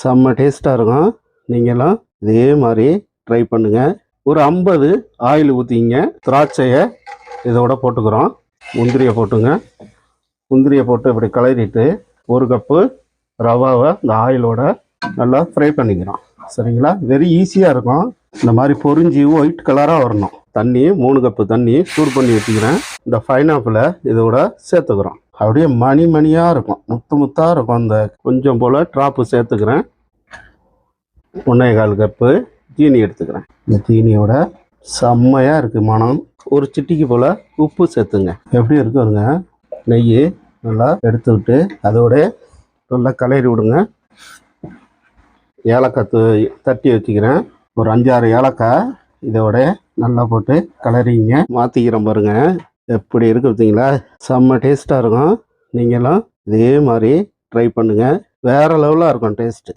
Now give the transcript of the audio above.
செம்ம டேஸ்ட்டாக இருக்கும். நீங்களும் இதே மாதிரி ட்ரை பண்ணுங்கள். ஒரு 50 ஆயில் ஊற்றிங்க. திராட்சையை இதோட போட்டுக்கிறோம். முந்திரியை போட்டுங்க. முந்திரியை போட்டு இப்படி கிளறிட்டு 1 கப்பு ரவாவை இந்த ஆயிலோட நல்லா ஃப்ரை பண்ணிக்கிறோம். சரிங்களா? வெரி ஈஸியாக இருக்கும். இந்த மாதிரி பொரிஞ்சு ஒயிட் கலராக வரணும். தண்ணி 3 கப்பு தண்ணி சூடு பண்ணி வச்சுக்கிறேன். இந்த பைனாப்பிளை இதோட சேர்த்துக்கிறோம். அப்படியே மணி மணியாக இருக்கும், முத்து முத்தாக இருக்கும். அந்த கொஞ்சம் போல் ட்ராப்பு சேர்த்துக்கிறேன். 1.25 கப்பு ஜீனி எடுத்துக்கிறேன். இந்த ஜீனியோட செம்மையாக இருக்குது மனம். ஒரு சிட்டிக்கு போல் உப்பு சேர்த்துங்க. எப்படி இருக்குங்க? நெய் நல்லா எடுத்துக்கிட்டு அதோட நல்லா கிளறி விடுங்க. ஏலக்காய் தட்டி வச்சுக்கிறேன். ஒரு 5-6 ஏலக்காய் இதோட நல்லா போட்டு கிளறிங்க. மாற்றிக்கிறேன் பாருங்க. எப்படி இருக்கு பார்த்தீங்களா? செம்ம டேஸ்ட்டாக இருக்கும். நீங்களும் இதே மாதிரி ட்ரை பண்ணுங்கள். வேறு லெவலாக இருக்கும் டேஸ்ட்டு.